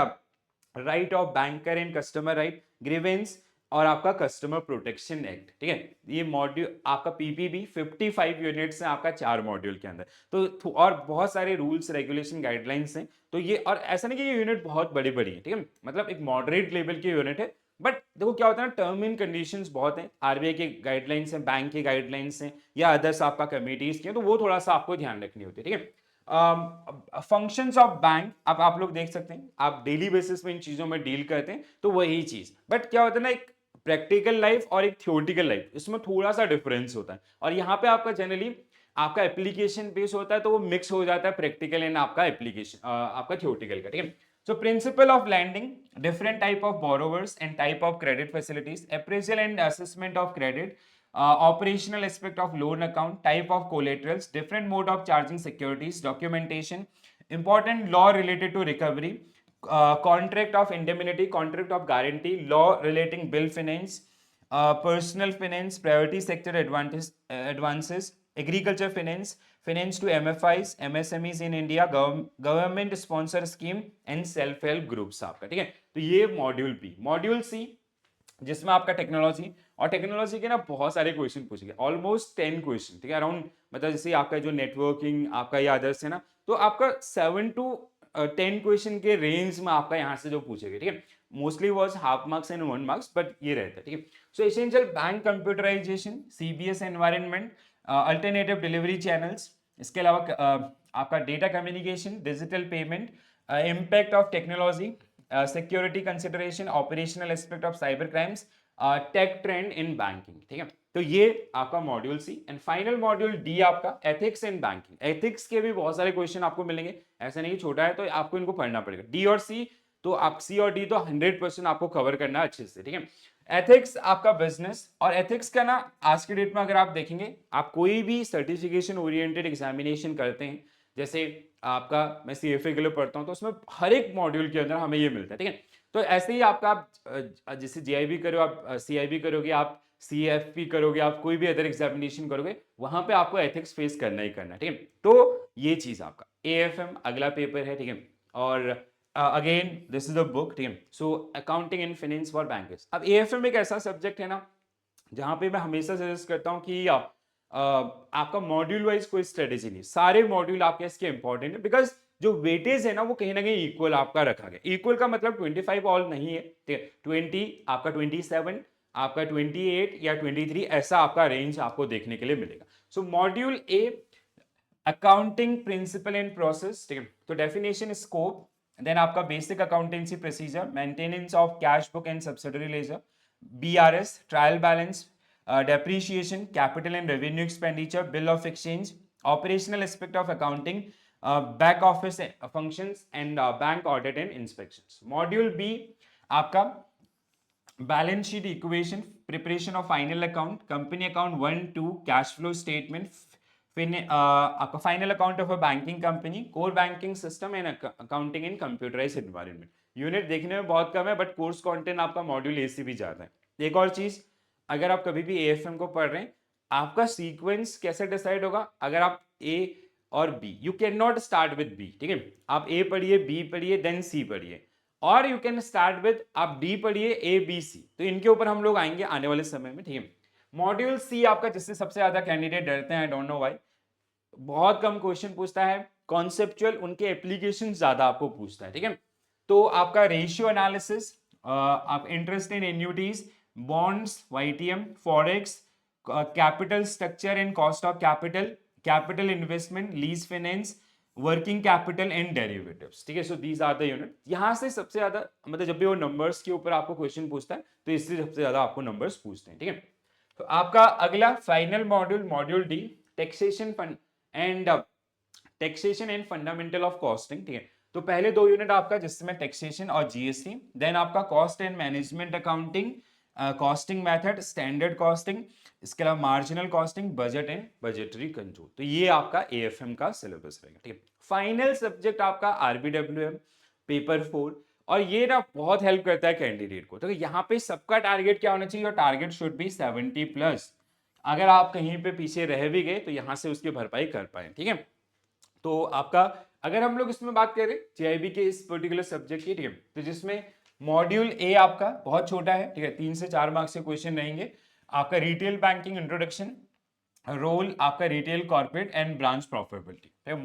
Speaker 1: right of banker and customer right, grievance और आपका customer protection act, ठीक है। ये module आपका PPB 55 units है आपका 4 module के अंदर। तो और बहुत सारे रूल्स रेगुलेशन गाइडलाइंस हैं। तो ये, और ऐसा नहीं कि ये यूनिट बहुत बड़ी बड़ी है, ठीक है, मतलब एक मॉडरेट लेवल की यूनिट है। बट देखो क्या होता है ना, टर्म एंड कंडीशंस बहुत हैं, RBI के गाइडलाइंस हैं, बैंक के गाइडलाइंस हैं, या अदर्स आपका कमिटीज के हैं, तो वो थोड़ा सा आपको ध्यान रखनी होती है, ठीक है। फंक्शंस ऑफ बैंक, अब आप लोग देख सकते हैं, आप डेली बेसिस में इन चीजों में डील करते हैं, तो वही चीज। बट क्या होता है ना, एक प्रैक्टिकल लाइफ और एक थियोरटिकल लाइफ, इसमें थोड़ा सा डिफरेंस होता है। और यहाँ पे आपका जनरली आपका एप्लीकेशन बेस होता है, तो वो मिक्स हो जाता है प्रैक्टिकल एंड आपका एप्लीकेशन आपका थियोरटिकल का, ठीक है। So principle of lending, different type of borrowers and type of credit facilities, appraisal and assessment of credit, operational aspect of loan account, type of collaterals, different mode of charging securities, documentation, important law related to recovery, contract of indemnity, contract of guarantee, law relating bill finance, personal finance, priority sector advances, agriculture finance, finance to MFIs, MSMEs in India, government sponsor scheme and self help groups आपका, ठीक है। तो ये module B। Module C जिसमें आपका technology, और technology के ना बहुत सारे क्वेश्चन पूछेंगे, ऑलमोस्ट 10 क्वेश्चन, ठीक है, अराउंड, मतलब जैसे आपका जो नेटवर्किंग आपका या अदर्स है ना, तो आपका 7 to 10 क्वेश्चन के रेंज में आपका यहाँ से जो पूछेगा, ठीक है। Mostly was half marks and 1 marks, but ये रहता है, ठीक है। So essential bank computerisation, CBS environment, alternative delivery channels, इसके अलावा आपका data communication, digital payment, impact of technology, security consideration, operational aspect of cyber crimes, tech trend in banking, ठीक है। तो ये आपका module C। And final module D आपका ethics in banking. Ethics के भी बहुत सारे क्वेश्चन आपको मिलेंगे, ऐसा नहीं छोटा है, तो आपको इनको पढ़ना पड़ेगा। D और C, तो आप C और D तो 100% आपको कवर करना है अच्छे से, ठीक है। एथिक्स आपका बिजनेस, और एथिक्स का ना आज के डेट में अगर आप देखेंगे, आप कोई भी सर्टिफिकेशन ओरिएंटेड एग्जामिनेशन करते हैं, जैसे आपका मैं CFA के लिए पढ़ता हूं, तो उसमें हर एक मॉड्यूल के अंदर हमें ये मिलता है, ठीक है। तो ऐसे ही आपका आप जैसे JIB करो, आप CIB करोगे, आप CFP करोगे, आप कोई भी अदर एग्जामिनेशन करोगे, वहां पे आपको एथिक्स फेस करना ही करना है, ठीक है। तो ये चीज आपका AFM अगला पेपर है, ठीक है। और again this is a book, ठीक है। So accounting and finance for bankers. अब AFM एक ऐसा सब्जेक्ट है ना जहां पे मैं हमेशा सजेस्ट करता हूं कि आपका मॉड्यूल वाइज कोई स्ट्रेटेजी नहीं, सारे मॉड्यूल आपके इसके इंपॉर्टेंट है, बिकॉज जो वेटेज है ना वो कहीं ना कहीं इक्वल आपका रखा गया। इक्वल का मतलब 25 ऑल नहीं है, ठीक है, 20 आपका 27 आपका 28 या 23 ऐसा आपका रेंज आपको देखने के लिए मिलेगा। So module A accounting principle and process, ठीक है, तो डेफिनेशन स्कोप, देन आपका basic accountancy procedure, maintenance of cash book and subsidiary ledger, BRS trial balance, depreciation, capital and revenue expenditure, bill of exchange, operational aspect of accounting, back office functions and bank audit and inspections. Module B आपका balance sheet equation, preparation of final account, company account 1-2, cash flow statement, आपका final account of a banking company, core banking system and accounting in computerised environment. Unit देखने में बहुत कम है but course content आपका module A से भी ज्यादा है। एक और चीज, अगर आप कभी भी एएफएम को पढ़ रहे हैं, आपका सीक्वेंस कैसे डिसाइड होगा, अगर आप ए और B, you can not start with B, ठीक है, आप ए पढ़िए, बी पढ़िए, देन सी पढ़िए, और यू कैन स्टार्ट विद आप डी पढ़िए, ए बी सी, तो इनके ऊपर हम लोग आएंगे आने वाले समय में, ठीक है। मॉड्यूल सी आपका, जिससे सबसे ज्यादा कैंडिडेट डरते हैं, आई डोंट नो व्हाई, बहुत कम क्वेश्चन पूछता है, कॉन्सेप्चुअल, उनके एप्लीकेशन ज्यादा आपको पूछता है, ठीक है। तो आपका रेशियो एनालिसिस, आप interest in annuities, bonds, YTM, forex, capital structure and cost of capital, capital investment, lease finance, working capital and derivatives, ठीक है। So these are the unit. यहां से सबसे ज्यादा मतलब जब भी वो नंबर्स के ऊपर आपको क्वेश्चन पूछता है तो इससे सबसे ज्यादा आपको नंबर्स पूछते हैं, ठीक है। तो आपका अगला final module, module D, taxation and fundamental of costing, ठीक है। तो पहले दो यूनिट आपका जिसमें टैक्सेशन और जीएसटी, देन आपका cost and management accounting, costing method, standard costing, इसके अलावा marginal costing, budget and budgetary control. तो ये आपका एएफएम का सिलेबस रहेगा, ठीक है। फाइनल सब्जेक्ट आपका आरबीडब्ल्यूएम पेपर 4, और ये ना बहुत हेल्प करता है कैंडिडेट को। तो यहाँ पे सबका टारगेट क्या होना चाहिए, और टारगेट शुड बी 70+। अगर आप कहीं पे पीछे रह भी गए तो यहाँ से उसकी भरपाई कर पाए, ठीक है। तो आपका अगर हम लोग इसमें बात करें जेआईबी के इस पर्टिकुलर सब्जेक्ट की, ठीक है, तो जिसमें मॉड्यूल ए आपका बहुत छोटा है, ठीक है, 3 से 4 मार्क्स के क्वेश्चन रहेंगे। आपका रिटेल बैंकिंग इंट्रोडक्शन, रोल आपका retail corporate and branch profitability.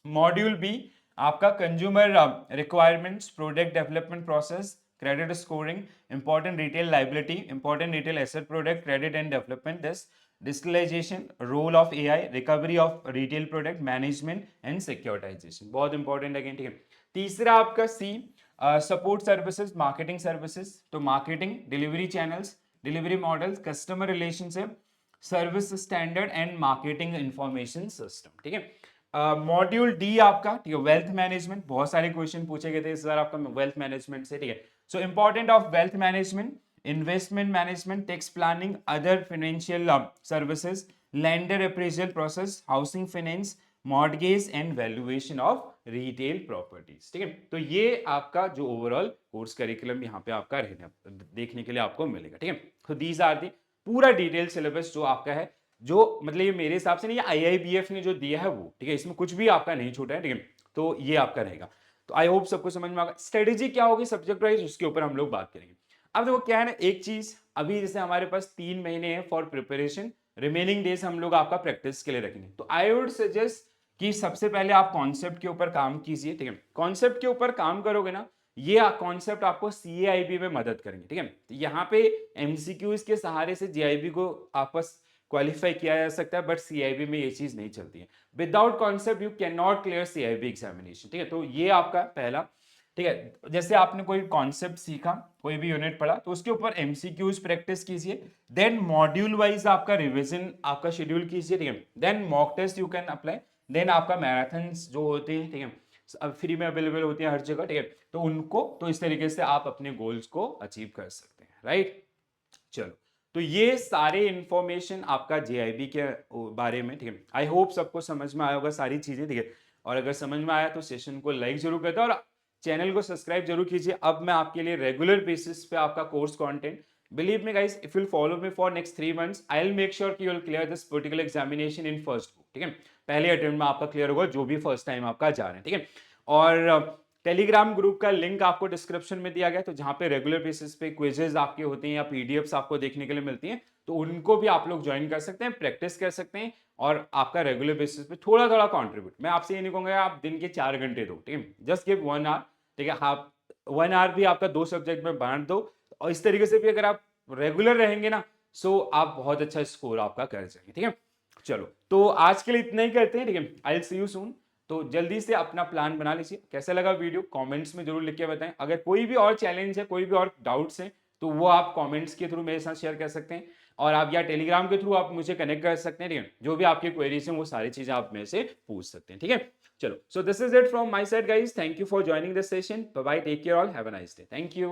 Speaker 1: Module B आपका consumer requirements, product development process, credit scoring, important retail liability, important retail asset product, credit and development, this digitalisation, role of AI, recovery of retail product management and securitisation, बहुत important again, ठीक है। तीसरा आपका C support services, marketing services, तो marketing, delivery channels, delivery models, customer relationship, service standard and marketing information system, ठीक है। Module D आपका, ठीक है, वेल्थ मैनेजमेंट, बहुत सारे क्वेश्चन पूछे गए थे इस बार आपका वेल्थ मैनेजमेंट से, ठीक है। So important of wealth management, investment management, tax planning, other financial services, lender appraisal process, housing finance, mortgage and valuation of retail properties, ठीक है। तो ये आपका जो ओवरऑल कोर्स करिकुलम यहाँ पे आपका रहने देखने के लिए आपको मिलेगा, ठीक है। तो दीज आर दी पूरा डिटेल सिलेबस जो आपका है, जो मतलब ये मेरे हिसाब से नहीं, ये आईआईबीएफ ने जो दिया है वो, ठीक है, इसमें कुछ भी आपका नहीं छूटा है, ठीक है। तो ये आपका रहेगा। तो आई होप सबको समझ में आएगा। स्ट्रेटेजी क्या होगी सब्जेक्ट वाइज, उसके ऊपर हम लोग बात करेंगे। अब देखो क्या है ना, एक चीज अभी जैसे हमारे पास 3 महीने हैं फॉर प्रिपरेशन, रिमेनिंग डेज हम लोग आपका प्रैक्टिस के लिए रखेंगे। तो आई वुड सजेस्ट कि सबसे पहले आप कॉन्सेप्ट के ऊपर काम कीजिए, ठीक है। कॉन्सेप्ट के ऊपर काम करोगे ना, ये कॉन्सेप्ट आपको सीएआईबी में मदद करेंगे, ठीक है। तो यहाँ पे एमसीक्यूज के सहारे से जेआईबी को आपस क्वालिफाई किया जा सकता है, बट सीआईबी में ये चीज नहीं चलती है। Without concept you can not clear CIB examination, ठीक है। तो ये आपका पहला, ठीक है। जैसे आपने कोई कॉन्सेप्ट सीखा, कोई भी यूनिट पढ़ा, तो उसके ऊपर एमसीक्यूज प्रैक्टिस कीजिए, देन मॉड्यूल वाइज आपका रिवीजन आपका शेड्यूल कीजिए, ठीक है। Then mock test you can apply, then आपका मैराथन्स जो होते हैं, ठीक है, अब फ्री में अवेलेबल होती है हर जगह, ठीक है। तो उनको, तो इस तरीके से आप अपने गोल्स को अचीव कर सकते हैं, राइट। चलो, तो ये सारे इंफॉर्मेशन आपका जेआईबी के बारे में, ठीक है। आई होप सबको समझ में आया होगा सारी चीजें, ठीक है। और अगर समझ में आया तो सेशन को लाइक जरूर करते हैं और चैनल को सब्सक्राइब जरूर कीजिए। अब मैं आपके लिए रेगुलर बेसिस पे आपका course content, believe me guys, if you follow me for next 3 months, I'll make sure कि you'll clear this particular examination in first book, ठीक है। पहले अटेम्प्ट में आपका क्लियर होगा, जो भी फर्स्ट टाइम आपका जा रहे हैं, ठीक है। और टेलीग्राम ग्रुप का लिंक आपको डिस्क्रिप्शन में दिया गया, तो जहां पे रेगुलर बेसिस पे क्विजेज आपके होते हैं या पीडीएफ्स आपको देखने के लिए मिलती हैं, तो उनको भी आप लोग ज्वाइन कर सकते हैं, प्रैक्टिस कर सकते हैं और आपका रेगुलर बेसिस पे थोड़ा थोड़ा कंट्रीब्यूट। मैं आपसे ये नहीं कहूंगा आप दिन के 4 घंटे दो, ठीक है, जस्ट गिव 1 आवर, ठीक है, आप 1 आवर भी आपका 2 सब्जेक्ट में बांट दो, और इस तरीके से भी अगर आप रेगुलर रहेंगे ना, सो आप बहुत अच्छा स्कोर आपका कर जाएंगे, ठीक है। चलो, तो आज के लिए इतना ही करते हैं, ठीक है, I will see you soon. तो जल्दी से अपना प्लान बना लीजिए। कैसा लगा वीडियो कमेंट्स में जरूर लिख के बताएं। अगर कोई भी और चैलेंज है, कोई भी और डाउट्स हैं, तो वो आप कमेंट्स के थ्रू मेरे साथ शेयर कर सकते हैं, और आप या टेलीग्राम के थ्रू आप मुझे कनेक्ट कर सकते हैं, ठीक है। जो भी आपकी क्वेरीज हैं वो सारी चीजें आप मेरे से पूछ सकते हैं, ठीक है। चलो, so this is it from my side guys, thank you for joining this session, bye bye, take care all, have a nice day, thank you.